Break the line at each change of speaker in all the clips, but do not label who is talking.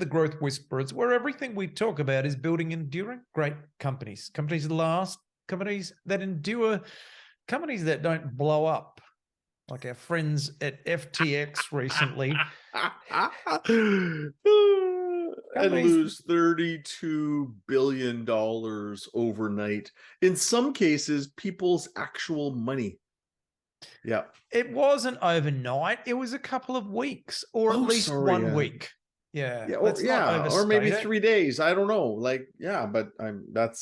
the Growth Whisperers, where everything we talk about is building enduring great companies, companies that last, companies that endure, companies that don't blow up like our friends at FTX recently.
And lose $32 billion overnight. In some cases, people's actual money. Yeah.
It wasn't overnight. It was a couple of weeks, or at least 1 week. Yeah.
Or maybe 3 days. I don't know. Like, yeah, but that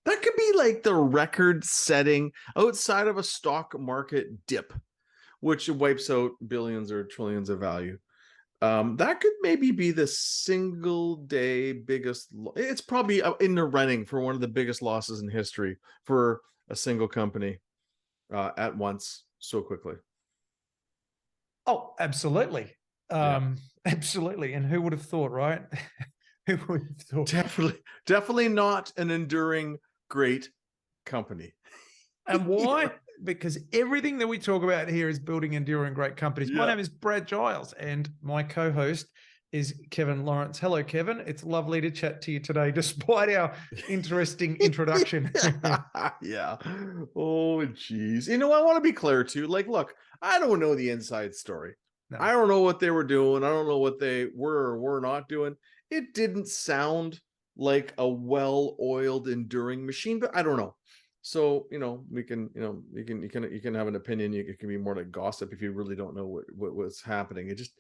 could be like the record setting outside of a stock market dip, which wipes out billions or trillions of value. That could maybe be the single day biggest. It's probably in the running for one of the biggest losses in history for a single company at once so quickly.
Oh, absolutely. Absolutely. And who would have thought, right? Who would have thought?
Definitely not an enduring great company.
And why? Because everything that we talk about here is building enduring great companies. My name is Brad Giles, and my co-host is Kevin Lawrence. Hello, Kevin. It's lovely to chat to you today, despite our interesting introduction.
Yeah. Oh, geez. You know, I want to be clear too. Like, look, I don't know the inside story. No. I don't know what they were doing. I don't know what they were or were not doing. It didn't sound like a well-oiled, enduring machine, but I don't know. So, you know, we can, you know, you can have an opinion. It can be more like gossip if you really don't know what was happening. It just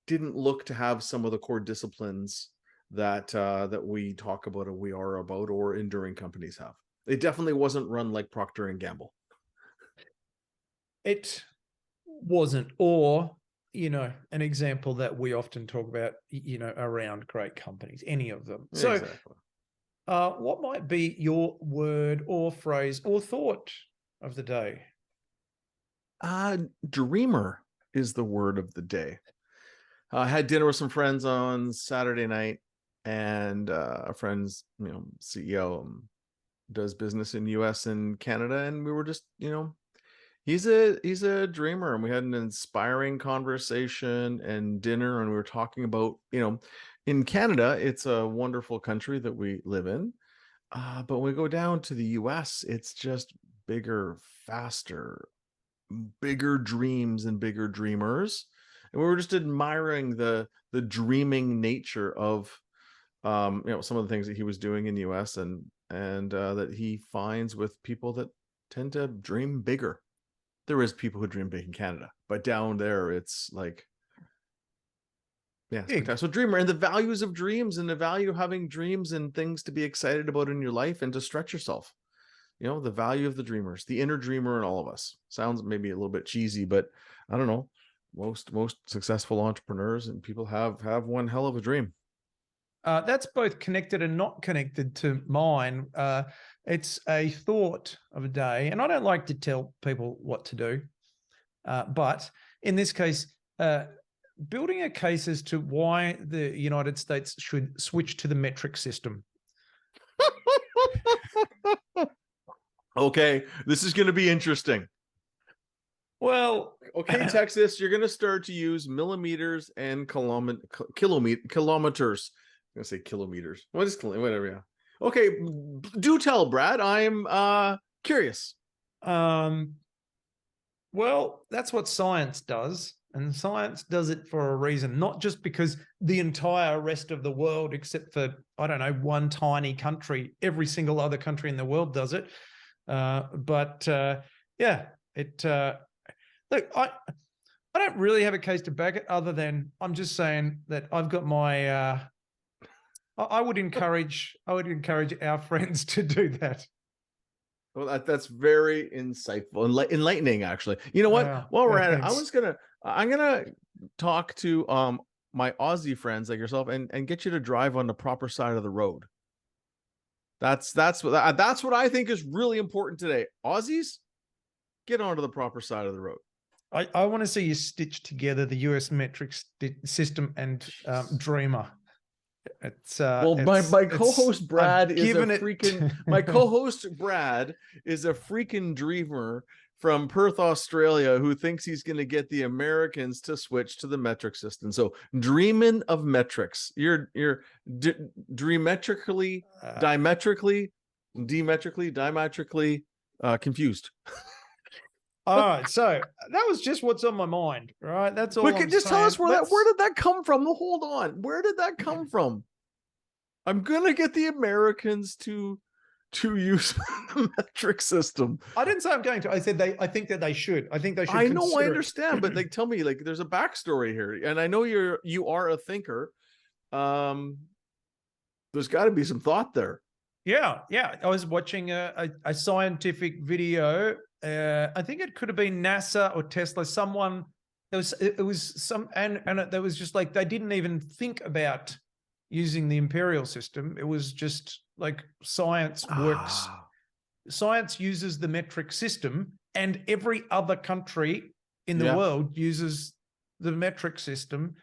didn't look to have some of the core disciplines that that we talk about or we are about or enduring companies have. It definitely wasn't run like Procter and Gamble.
It wasn't, or, you know, an example that we often talk about, you know, around great companies, any of them. So exactly. What might be your word or phrase or thought of the day?
Dreamer is the word of the day. I had dinner with some friends on Saturday night, and a friend's, you know, CEO does business in US and Canada, and we were just, you know, he's a dreamer, and we had an inspiring conversation and dinner, and we were talking about, you know, in Canada, it's a wonderful country that we live in. But when we go down to the US, it's just bigger, faster, bigger dreams and bigger dreamers. And we were just admiring the dreaming nature of you know, some of the things that he was doing in the US and that he finds with people that tend to dream bigger. There is people who dream big in Canada, but down there it's like, yeah, so dreamer, and the values of dreams and the value of having dreams and things to be excited about in your life and to stretch yourself. You know, the value of the dreamers, the inner dreamer in all of us. Sounds maybe a little bit cheesy, but I don't know. Most successful entrepreneurs and people have one hell of a dream.
That's both connected and not connected to mine. It's a thought of a day, and I don't like to tell people what to do. But in this case, building a case as to why the United States should switch to the metric system.
Okay, this is going to be interesting.
Well,
okay, Texas, you're going to start to use millimeters and kilometers. I'm going to say kilometers. What is whatever? Yeah. Okay, do tell, Brad. I'm curious.
Well, that's what science does. And science does it for a reason, not just because the entire rest of the world, except for, I don't know, one tiny country, every single other country in the world does it. Yeah, look, I don't really have a case to back it, other than I'm just saying that I've got my, I would encourage our friends to do that.
Well, that's very insightful and enlightening, actually. You know what? While we're at it, I'm gonna talk to my Aussie friends like yourself and get you to drive on the proper side of the road. That's what I think is really important today. Aussies, get onto the proper side of the road.
I want to see you stitch together the US metric system and Dreamer. It's
my co-host Brad is a freaking my co-host Brad is a freaking dreamer from Perth, Australia, who thinks he's going to get the Americans to switch to the metric system. So dreaming of metrics, you're diametrically confused.
All right, so that was just what's on my mind, right? That's all.
But just tell us where did that come from? Hold on, where did that come from? I'm gonna get the Americans to use the metric system.
I didn't say I'm going to. I said I think that they should. I think they should.
I know, I understand, but like, tell me, like, there's a backstory here, and I know you are a thinker. There's got to be some thought there.
Yeah. I was watching a scientific video. I think it could have been NASA or Tesla. Someone it was some and there was just like they didn't even think about using the imperial system. It was just like science works. Science uses the metric system, and every other country in the world uses the metric system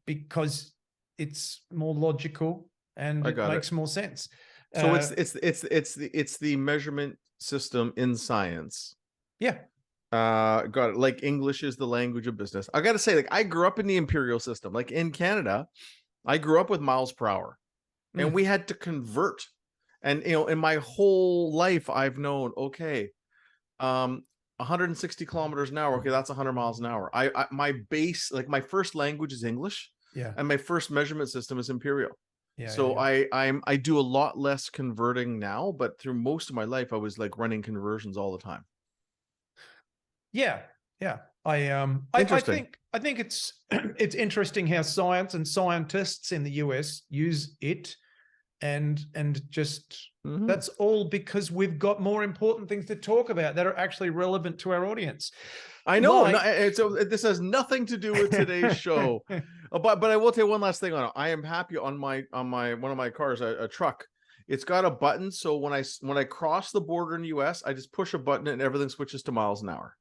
because it's more logical and it makes more sense.
So it's the measurement system in science.
Yeah.
Got it. Like English is the language of business. I got to say, like, I grew up in the imperial system. Like in Canada, I grew up with miles per hour, and we had to convert. And in my whole life, I've known, okay, 160 kilometers an hour. Okay, that's 100 miles an hour. My base, like my first language is English.
Yeah.
And my first measurement system is imperial.
Yeah.
So I do a lot less converting now, but through most of my life, I was like running conversions all the time.
Yeah. I think it's interesting how science and scientists in the US use it, and just that's all because we've got more important things to talk about that are actually relevant to our audience.
I know. So this has nothing to do with today's show, but I will tell you one last thing on it. I am happy on my one of my cars, a truck. It's got a button, so when I cross the border in the US, I just push a button and everything switches to miles an hour.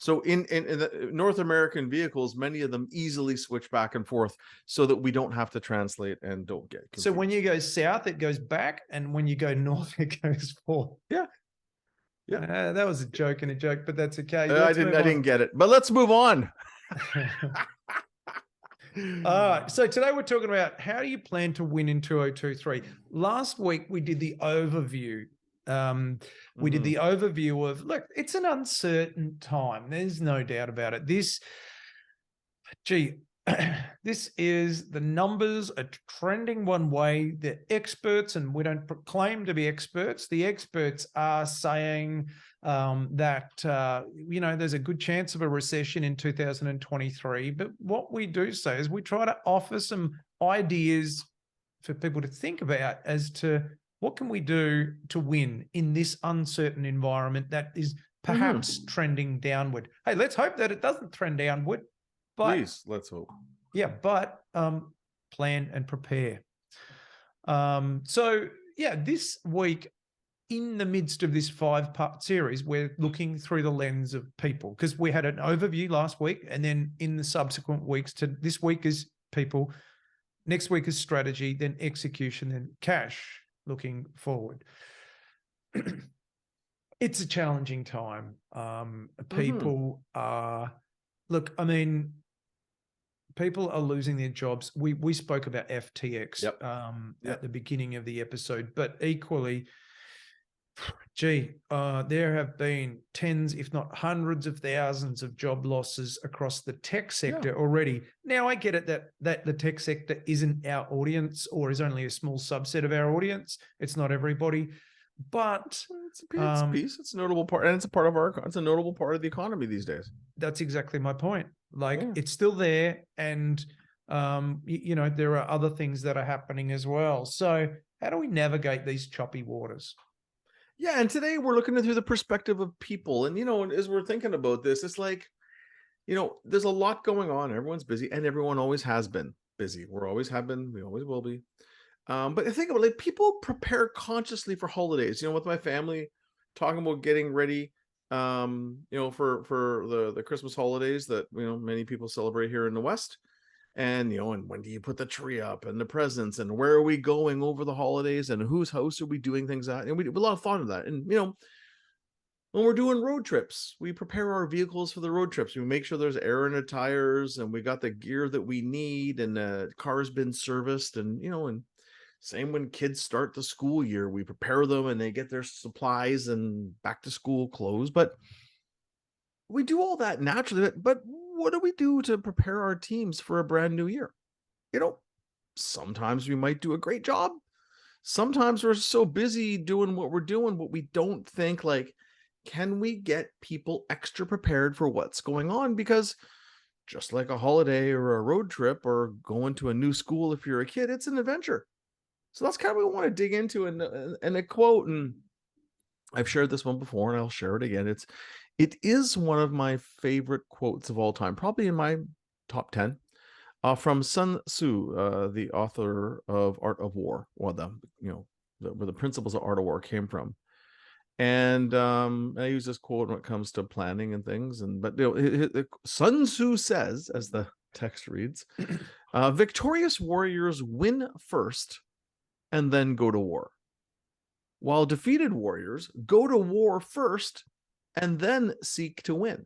So in the North American vehicles, many of them easily switch back and forth so that we don't have to translate and don't get confused.
So when you go south, it goes back, and when you go north, it goes forth.
Yeah.
That was a joke, but that's okay.
I didn't get it, but let's move on.
So today we're talking about how do you plan to win in 2023. Last week we did the overview. We did the overview of, look, it's an uncertain time. There's no doubt about it. This is, the numbers are trending one way. The experts, and we don't proclaim to be experts, the experts are saying that, there's a good chance of a recession in 2023. But what we do say is we try to offer some ideas for people to think about as to what can we do to win in this uncertain environment that is perhaps trending downward. Hey, let's hope that it doesn't trend downward. But,
please, let's hope.
Yeah, but plan and prepare. This week, in the midst of this 5-part series, we're looking through the lens of people, because we had an overview last week, and then in the subsequent weeks to this week is people, next week is strategy, then execution, then cash. Looking forward. It's a challenging time. People are, people are losing their jobs. We spoke about FTX at the beginning of the episode, but equally, there have been tens, if not hundreds of thousands of job losses across the tech sector already. Now, I get it that the tech sector isn't our audience, or is only a small subset of our audience. It's not everybody, but
it's a piece. It's a notable part, and it's a notable part of the economy these days.
That's exactly my point. It's still there, and there are other things that are happening as well. So how do we navigate these choppy waters?
Yeah, and today we're looking through the perspective of people. And, as we're thinking about this, it's like, there's a lot going on. Everyone's busy, and everyone always has been busy. We always have been. We always will be. But I think about, like, people prepare consciously for holidays. With my family, talking about getting ready, for the Christmas holidays that, many people celebrate here in the West. And, and when do you put the tree up, and the presents, and where are we going over the holidays, and whose house are we doing things at? And we do a lot of thought of that. And, When we're doing road trips, we prepare our vehicles for the road trips. We make sure there's air in the tires and we got the gear that we need and the car's been serviced. And, and same when kids start the school year, we prepare them and they get their supplies and back to school clothes. But we do all that naturally. But what do we do to prepare our teams for a brand new year? Sometimes we might do a great job. Sometimes we're so busy doing what we're doing, but we don't think like, can we get people extra prepared for what's going on? Because just like a holiday or a road trip or going to a new school, if you're a kid, it's an adventure. So that's kind of what we want to dig into. And a quote, and I've shared this one before and I'll share it again. It is one of my favorite quotes of all time, probably in my top 10. From Sun Tzu, the author of Art of War, or where the principles of Art of War came from. And I use this quote when it comes to planning and things. But Sun Tzu says, as the text reads, victorious warriors win first and then go to war, while defeated warriors go to war first and then seek to win.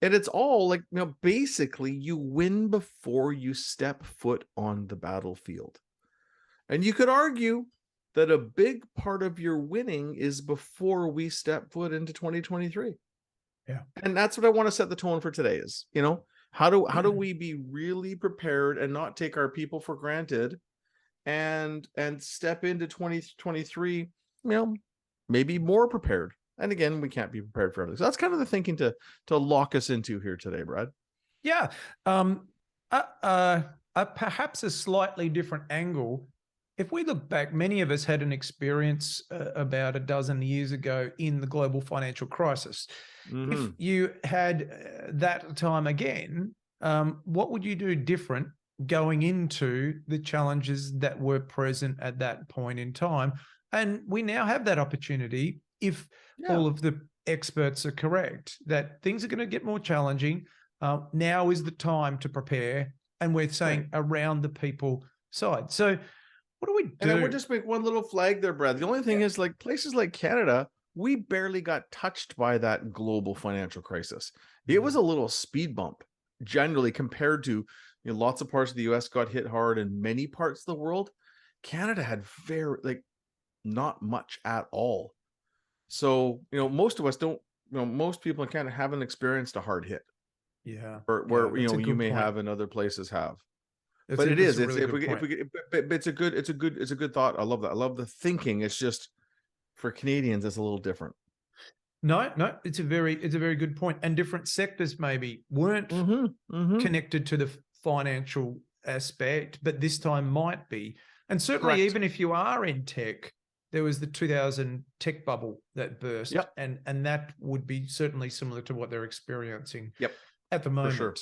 And it's all like, basically you win before you step foot on the battlefield. And you could argue that a big part of your winning is before we step foot into 2023.
Yeah.
And that's what I want to set the tone for today is, how do we be really prepared and not take our people for granted and step into 2023, maybe more prepared. And again, we can't be prepared for everything. So that's kind of the thinking to lock us into here today, Brad.
Yeah. Perhaps a slightly different angle. If we look back, many of us had an experience about a dozen years ago in the global financial crisis.
Mm-hmm.
If you had that time again, what would you do different going into the challenges that were present at that point in time? And we now have that opportunity if all of the experts are correct, that things are going to get more challenging. Now is the time to prepare. And we're saying around the people side. So what do we do?
And I would just make one little flag there, Brad. The only thing is, like places like Canada, we barely got touched by that global financial crisis. It was a little speed bump generally compared to lots of parts of the US got hit hard and many parts of the world. Canada had not much at all. So, most of us don't, most people in Canada haven't experienced a hard hit.
Yeah.
Where you may have and other places have. But it's a good thought. I love that. I love the thinking. It's just for Canadians, it's a little different.
No, it's a very good point. And different sectors maybe weren't connected to the financial aspect, but this time might be. And certainly even if you are in tech, there was the 2000 tech bubble that burst.
Yep.
And that would be certainly similar to what they're experiencing
at
the moment.
For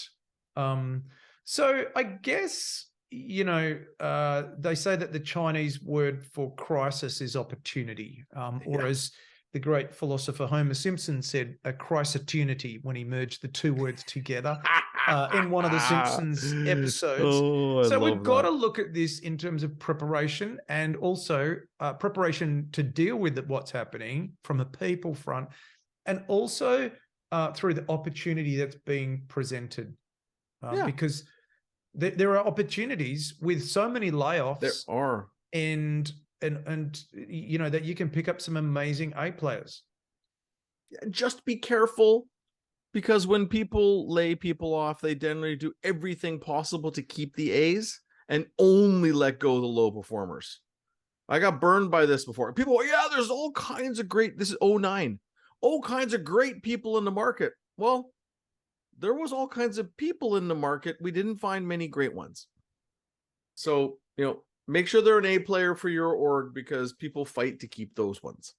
sure. So I guess, they say that the Chinese word for crisis is opportunity, or as the great philosopher Homer Simpson said, a crisis-tunity, when he merged the two words together in one of the Simpsons episodes. So we've got to look at this in terms of preparation and also preparation to deal with what's happening from a people front, and also through the opportunity that's being presented. Because there are opportunities with so many layoffs.
There are.
And that you can pick up some amazing A players.
Just be careful, because when people lay people off, they generally do everything possible to keep the A's and only let go the low performers. I got burned by this before. People, there's all kinds of great, this is 2009, all kinds of great people in the market. Well, there was all kinds of people in the market. We didn't find many great ones. So, make sure they're an A player for your org, because people fight to keep those ones.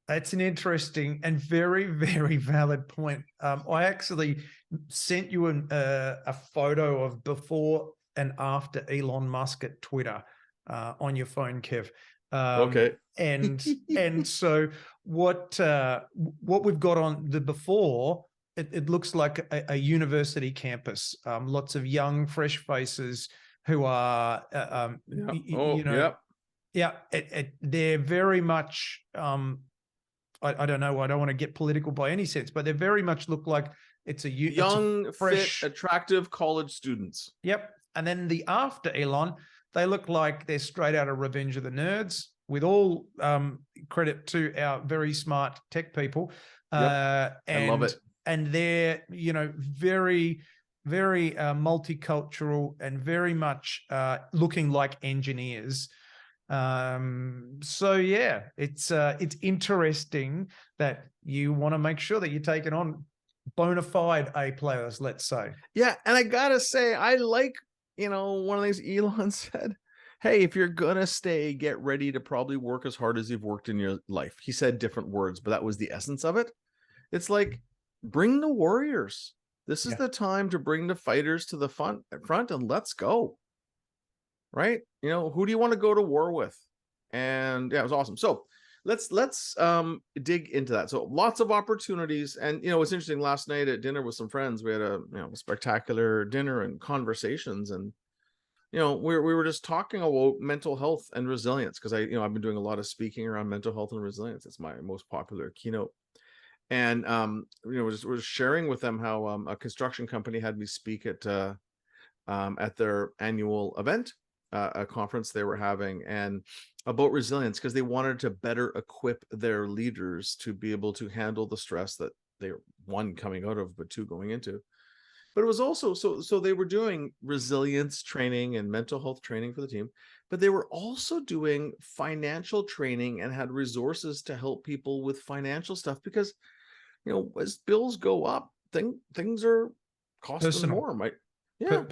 That's an interesting and very, very valid point. I actually sent you a photo of before and after Elon Musk at Twitter on your phone, Kev.
Okay.
And so what we've got on the before, it looks like a university campus. Lots of young, fresh faces who are, they're very much I don't know. I don't want to get political by any sense, but they very much look like it's a
Young, fit,
fresh.
attractive college students.
Yep. And then the after Elon, they look like they're straight out of Revenge of the Nerds, with all credit to our very smart tech people.
Yep. I love it.
And they're, very, very multicultural and very much looking like engineers. So yeah, it's interesting that you want to make sure that you're taking on bona fide A players, let's say.
Yeah, and I gotta say, I like, one of the things Elon said, hey, if you're gonna stay, get ready to probably work as hard as you've worked in your life. He said different words, but that was the essence of it. It's like, bring the warriors. This is the time to bring the fighters to the front and let's go. Right? Who do you want to go to war with? And yeah, it was awesome. So let's dig into that. So lots of opportunities. And it's interesting, last night at dinner with some friends, we had a spectacular dinner and conversations, and we were just talking about mental health and resilience, because I've been doing a lot of speaking around mental health and resilience. It's my most popular keynote. And we're sharing with them how a construction company had me speak at their annual event, a conference they were having, and about resilience, because they wanted to better equip their leaders to be able to handle the stress that they're, one, coming out of, but two, going into. But it was also so they were doing resilience training and mental health training for the team, but they were also doing financial training and had resources to help people with financial stuff, because as bills go up, things are costing more, right? Yeah,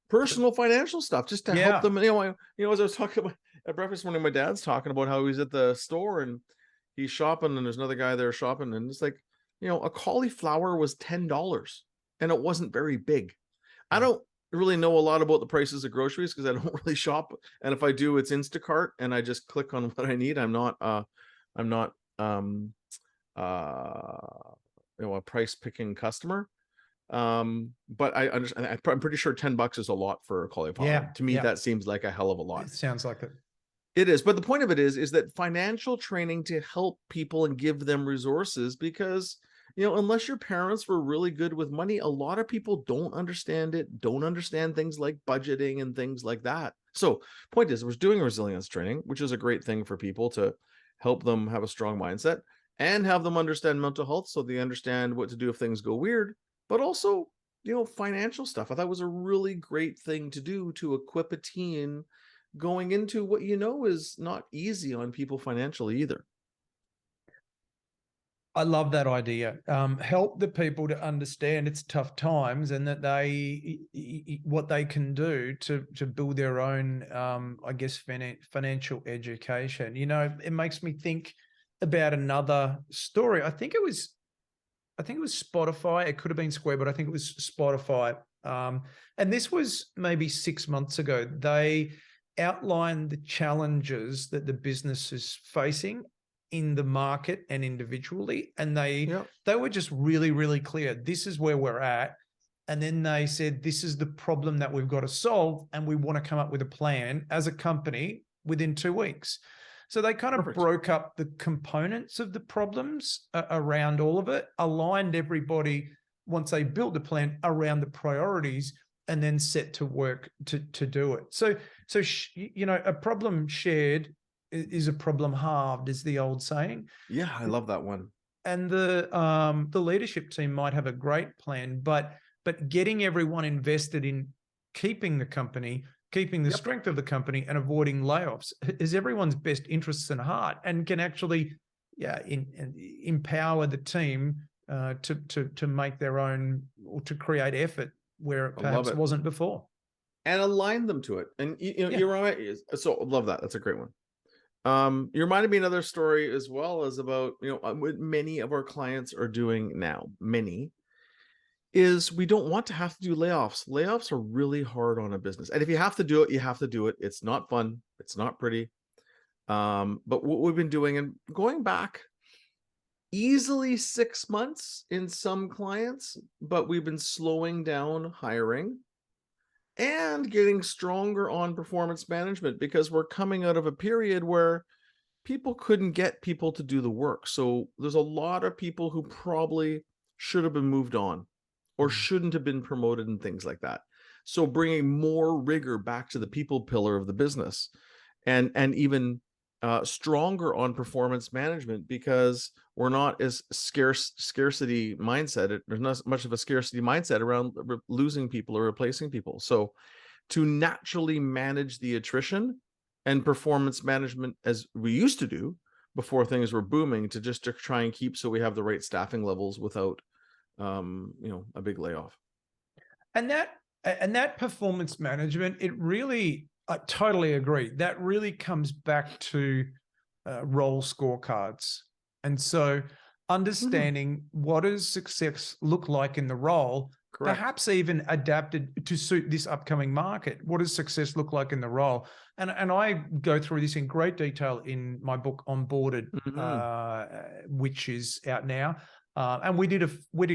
personal financial stuff, just to help them. As I was talking about at breakfast morning, my dad's talking about how he's at the store and he's shopping, and there's another guy there shopping, and it's like, a cauliflower was $10 and it wasn't very big. I don't really know a lot about the prices of groceries, because I don't really shop, and if I do, it's Instacart and I just click on what I need. I'm not a price picking customer. But I understand. I'm pretty sure $10 is a lot for a cauliflower. To me, that seems like a hell of a lot.
It sounds like it.
It is. But the point of it is that financial training to help people and give them resources, because, unless your parents were really good with money, a lot of people don't understand it, don't understand things like budgeting and things like that. So point is, we're doing resilience training, which is a great thing for people to help them have a strong mindset and have them understand mental health, so they understand what to do if things go weird. But also, financial stuff. I thought was a really great thing to do to equip a team going into what is not easy on people financially either.
I love that idea. Help the people to understand it's tough times, and that what they can do to build their own, I guess, financial education. It makes me think about another story. I think it was Spotify. It could have been Square, but I think it was Spotify. And this was maybe 6 months ago. They outlined the challenges that the business is facing in the market and individually. And they were just really, really clear. This is where we're at. And then they said, this is the problem that we've got to solve, and we want to come up with a plan as a company within 2 weeks. So they kind of broke up the components of the problems around all of it, aligned everybody once they built the plan around the priorities, and then set to work to do it. So a problem shared is a problem halved, is the old saying.
Yeah, I love that one.
And the leadership team might have a great plan, but getting everyone invested in keeping the company, keeping the strength of the company, and avoiding layoffs is everyone's best interests in heart, and can actually empower the team to make their own, or to create effort where it perhaps wasn't before,
and align them to it. And you're right. So I love that. That's a great one. You reminded me another story as well, as about what many of our clients are doing now. Many is, we don't want to have to do layoffs. Layoffs are really hard on a business. And if you have to do it, you have to do it. It's not fun. It's not pretty. But what we've been doing, and going back easily 6 months in some clients, but we've been slowing down hiring and getting stronger on performance management, because we're coming out of a period where people couldn't get people to do the work. So there's a lot of people who probably should have been moved on or
Mm.
shouldn't have been promoted and things like that. So bringing more rigor back to the people pillar of the business, and even stronger on performance management, because we're not as scarcity mindset. There's not much of a scarcity mindset around losing people or replacing people. So to naturally manage the attrition and performance management as we used to do before things were booming, to try and keep so we have the right staffing levels without a big layoff.
And that performance management, it really, I totally agree. That really comes back to role scorecards. And so understanding what does success look like in the role,
Correct.
perhaps even adapted to suit this upcoming market. What does success look like in the role? And I go through this in great detail in my book Onboarded, which is out now. And we did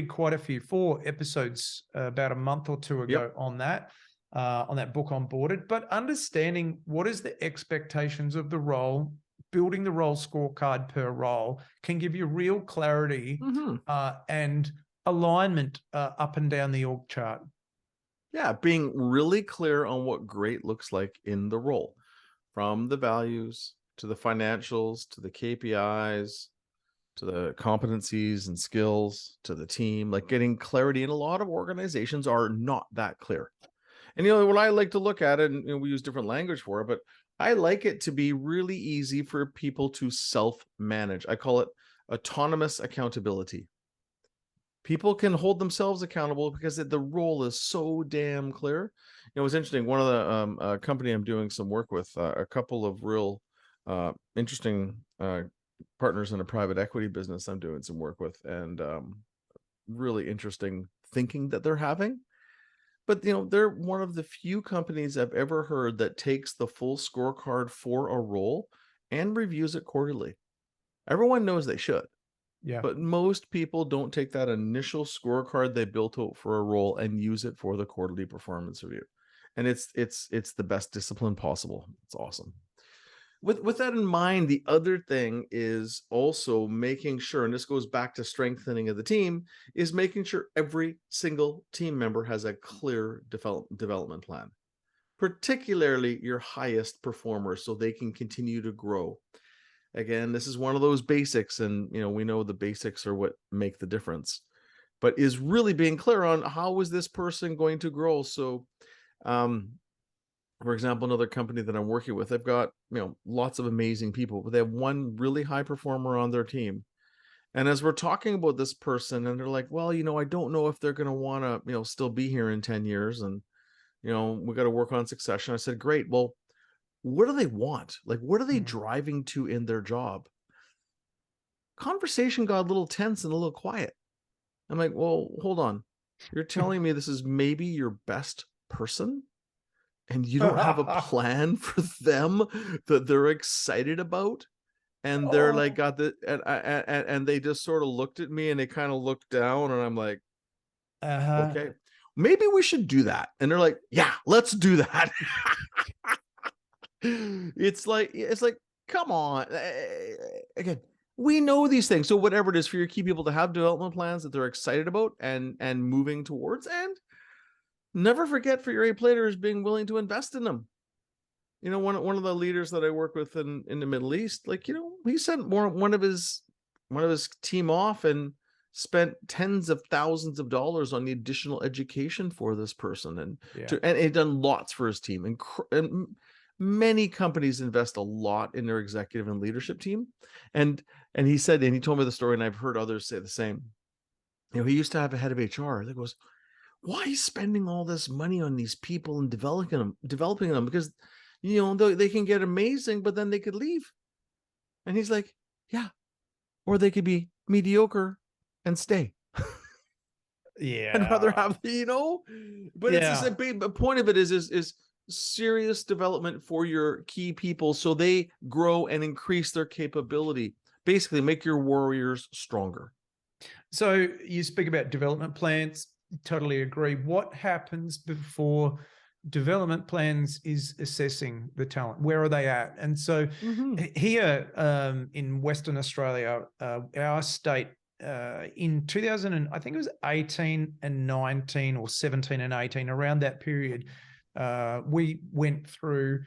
quite a few, 4 episodes about a month or 2 ago
Yep.
on that book Onboarded. But understanding what is the expectations of the role, building the role scorecard per role can give you real clarity and alignment up and down the org chart.
Yeah, being really clear on what great looks like in the role, from the values to the financials to the KPIs to the competencies and skills to the team, like getting clarity. And a lot of organizations are not that clear. And what I like to look at it, and we use different language for it, but I like it to be really easy for people to self-manage. I call it autonomous accountability. People can hold themselves accountable because the role is so damn clear. It was interesting. One of the company I'm doing some work with, a couple of real interesting partners in a private equity business I'm doing some work with, and really interesting thinking that they're having. But they're one of the few companies I've ever heard that takes the full scorecard for a role and reviews it quarterly. Everyone knows they should,
Yeah.
but most people don't take that initial scorecard they built out for a role and use it for the quarterly performance review. And it's the best discipline possible. It's awesome. With that in mind, the other thing is also making sure, and this goes back to strengthening of the team, is making sure every single team member has a clear development plan, particularly your highest performers, so they can continue to grow. Again, this is one of those basics, and we know the basics are what make the difference, but is really being clear on how is this person going to grow. So for example, another company that I'm working with, they've got lots of amazing people, but they have one really high performer on their team. And as we're talking about this person, and they're like, well, I don't know if they're going to want to still be here in 10 years, and we got to work on succession. I said, great. Well, what do they want? Like, what are they driving to in their job? Conversation got a little tense and a little quiet. I'm like, well, hold on. You're telling me this is maybe your best person, and you don't have a plan for them that they're excited about? And they're like, got the, and they just sort of looked at me, and they kind of looked down, and I'm like, okay, maybe we should do that. And they're like, yeah, let's do that. It's like, come on. Again, we know these things. So whatever it is for your key people to have development plans that they're excited about and moving towards, and never forget for your A players being willing to invest in them. One of the leaders that I work with in the Middle East, like, he sent one of his team off and spent tens of thousands of dollars on the additional education for this person, and he'd done lots for his team. And many companies invest a lot in their executive and leadership team. And he said, and he told me the story, and I've heard others say the same. He used to have a head of HR that goes, why are you spending all this money on these people and developing them? Because they can get amazing, but then they could leave. And he's like, yeah, or they could be mediocre and stay.
Yeah.
I'd rather have, but it's a big point of it is serious development for your key people, so they grow and increase their capability. Basically, make your warriors stronger.
So you speak about development plans. Totally agree. What happens before development plans is assessing the talent. Where are they at? And so here in Western Australia, our state in 2000, and I think it was 18 and 19 or 17 and 18, around that period, we went through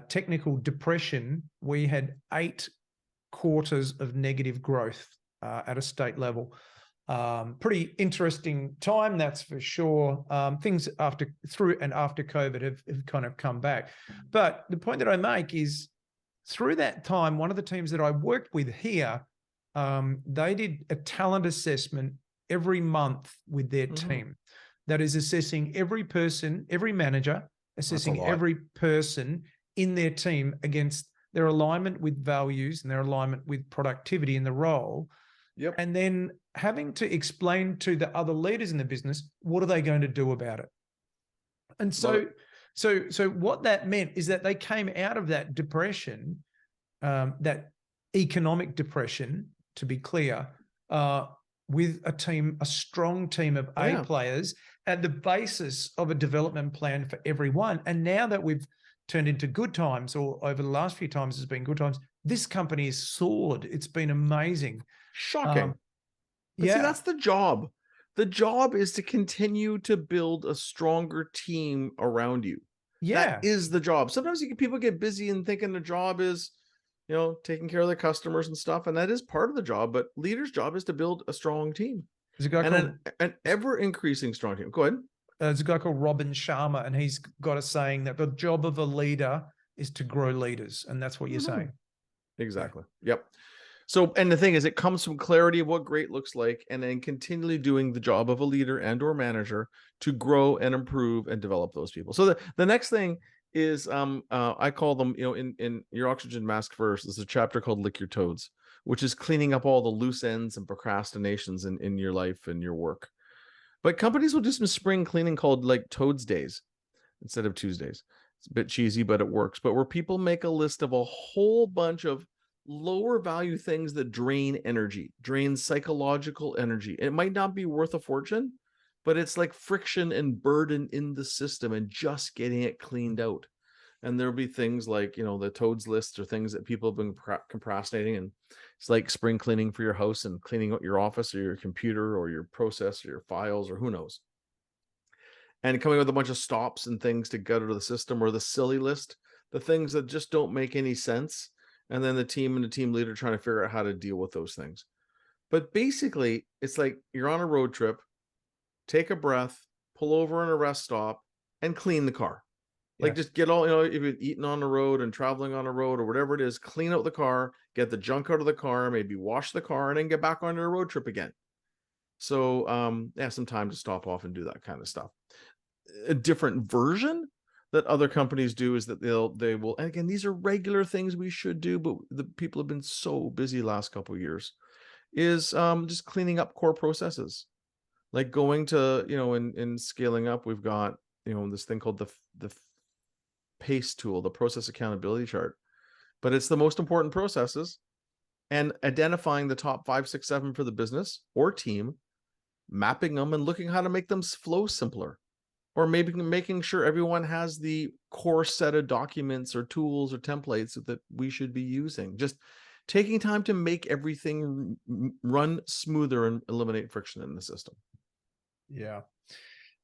technical depression. We had 8 quarters of negative growth at a state level. Pretty interesting time, that's for sure. Things after COVID have kind of come back. But the point that I make is, through that time, one of the teams that I worked with here, they did a talent assessment every month with their team that is assessing every person, every manager, assessing every person in their team against their alignment with values and their alignment with productivity in the role.
Yep.
And then having to explain to the other leaders in the business, what are they going to do about it? And so what that meant is that they came out of that depression, that economic depression, to be clear, with a strong team of A players at the basis of a development plan for everyone. And now that we've turned into good times, or over the last few times has been good times, this company has soared. It's been amazing.
Shocking. But see, that's the job. The job is to continue to build a stronger team around you. That is the job. Sometimes people get busy and thinking the job is, taking care of their customers and stuff. And that is part of the job. But leader's job is to build a strong team.
There's a guy called
an ever-increasing strong team. Go ahead.
There's a guy called Robin Sharma, and he's got a saying that the job of a leader is to grow leaders. And that's what you're saying.
Exactly. Yep. So, and the thing is, it comes from clarity of what great looks like, and then continually doing the job of a leader and or manager to grow and improve and develop those people. So the next thing is, I call them, in your oxygen mask first, there's a chapter called Lick Your Toads, which is cleaning up all the loose ends and procrastinations in your life and your work. But companies will do some spring cleaning called like Toads Days instead of Tuesdays. It's a bit cheesy, but it works. But where people make a list of a whole bunch of lower value things that drain energy, drain psychological energy. It might not be worth a fortune, but it's like friction and burden in the system, and just getting it cleaned out. And there'll be things like, the Toads list, or things that people have been procrastinating. And it's like spring cleaning for your house and cleaning out your office or your computer or your process or your files or who knows. And coming with a bunch of stops and things to get out of the system, or the silly list, the things that just don't make any sense. And then the team and the team leader trying to figure out how to deal with those things. But basically, it's like you're on a road trip, take a breath, pull over in a rest stop, and clean the car. Like just get all, if you're eating on the road and traveling on the road or whatever it is, clean out the car, get the junk out of the car, maybe wash the car, and then get back on your road trip again. So some time to stop off and do that kind of stuff. A different version that other companies do is that they will, and again, these are regular things we should do, but the people have been so busy last couple of years, is just cleaning up core processes. Like going to, in scaling up, we've got, this thing called the PACE tool, the process accountability chart, but it's the most important processes, and identifying the top 5, 6, 7 for the business or team, mapping them and looking how to make them flow simpler. Or maybe making sure everyone has the core set of documents or tools or templates that we should be using. Just taking time to make everything run smoother and eliminate friction in the system.
Yeah.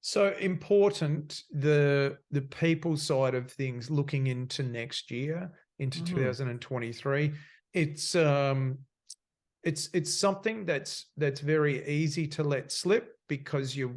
So important, the people side of things, looking into next year, into 2023. It's something that's very easy to let slip, because you're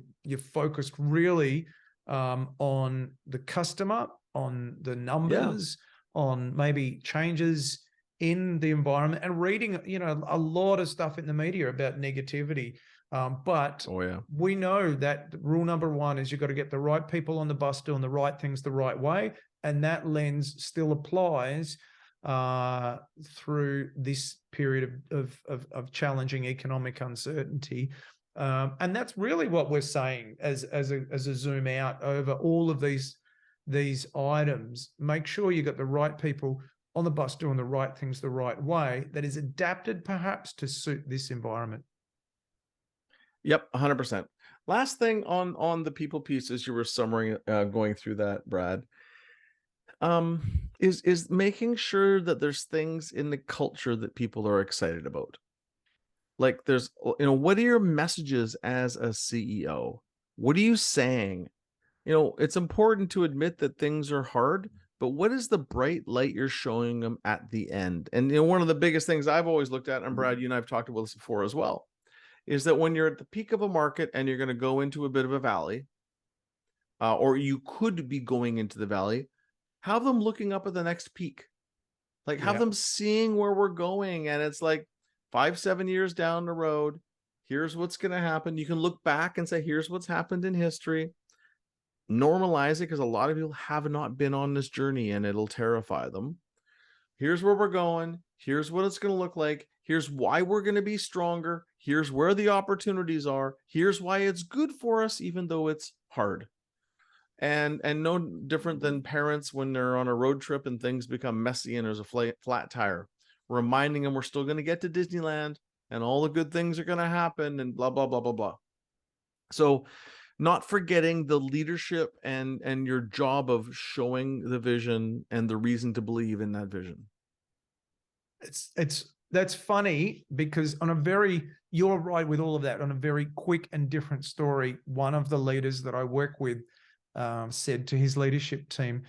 focused really on the customer, on the numbers, on maybe changes in the environment, and reading, a lot of stuff in the media about negativity. But we know that rule number 1 is you've got to get the right people on the bus doing the right things the right way. And that lens still applies through this period of challenging economic uncertainty. And that's really what we're saying as a zoom out over all of these items. Make sure you got the right people on the bus doing the right things the right way, that is adapted perhaps to suit this environment.
Yep, 100%. Last thing on the people piece as you were summarizing, going through that, Brad, is making sure that there's things in the culture that people are excited about. Like there's, what are your messages as a CEO? What are you saying? It's important to admit that things are hard, but what is the bright light you're showing them at the end? And one of the biggest things I've always looked at, and Brad, you and I have talked about this before as well, is that when you're at the peak of a market and you're going to go into a bit of a valley, or you could be going into the valley, have them looking up at the next peak. Like have them seeing where we're going. And it's like 5-7 years down the road, here's what's going to happen. You can look back and say, here's what's happened in history. Normalize it, because a lot of people have not been on this journey and it'll terrify them. Here's where we're going. Here's what it's going to look like. Here's why we're going to be stronger. Here's where the opportunities are. Here's why it's good for us, even though it's hard. And no different than parents when they're on a road trip and things become messy and there's a flat tire, reminding them we're still going to get to Disneyland and all the good things are going to happen and blah, blah, blah, blah, blah. So not forgetting the leadership and your job of showing the vision and the reason to believe in that vision.
That's funny, because you're right with all of that. On a very quick and different story, one of the leaders that I work with said to his leadership team,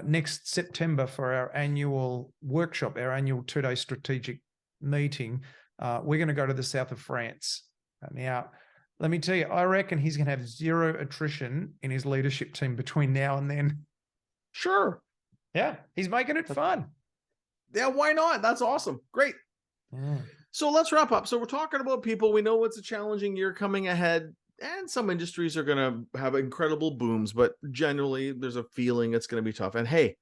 next September for our annual workshop, our annual 2-day strategic meeting, we're going to go to the south of France. Now, let me tell you, I reckon he's going to have zero attrition in his leadership team between now and then.
Sure.
Yeah, he's making it fun.
Yeah, why not? That's awesome. Great. So let's wrap up. So we're talking about people. We know it's a challenging year coming ahead, and some industries are going to have incredible booms, but generally there's a feeling it's going to be tough. And hey,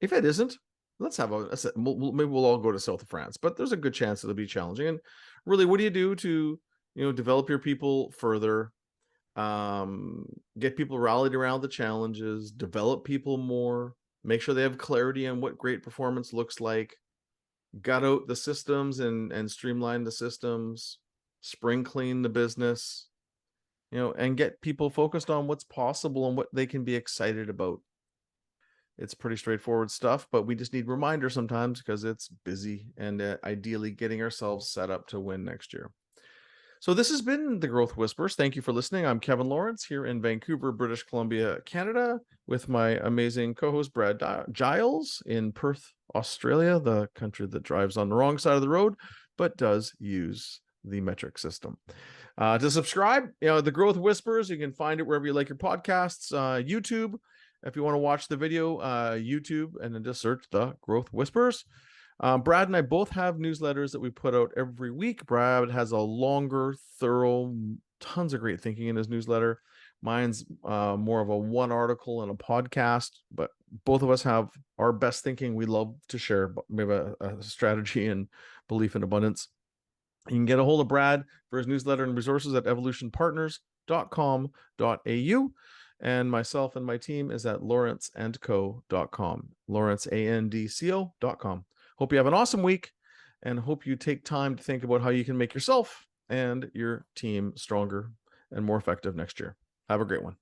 if it isn't, maybe we'll all go to south of France, but there's a good chance it'll be challenging. And really, what do you do to develop your people further, get people rallied around the challenges, develop people more, make sure they have clarity on what great performance looks like, gut out the systems and streamline the systems, spring clean the business, and get people focused on what's possible and what they can be excited about. It's pretty straightforward stuff, but we just need reminders sometimes because it's busy, and ideally getting ourselves set up to win next year. So this has been the Growth Whispers. Thank you for listening. I'm Kevin Lawrence here in Vancouver, British Columbia, Canada, with my amazing co-host Brad Giles in Perth, Australia, the country that drives on the wrong side of the road, but does use the metric system. To subscribe, the Growth Whispers, you can find it wherever you like your podcasts. YouTube, if you want to watch the video, YouTube, and then just search the Growth Whispers. Brad and I both have newsletters that we put out every week. Brad has a longer, thorough, tons of great thinking in his newsletter. Mine's more of a one article and a podcast, but both of us have our best thinking we love to share. We have a strategy and belief in abundance. You can get a hold of Brad for his newsletter and resources at evolutionpartners.com.au. And myself and my team is at lawrenceandco.com, lawrenceandco.com. Hope you have an awesome week, and hope you take time to think about how you can make yourself and your team stronger and more effective next year. Have a great one.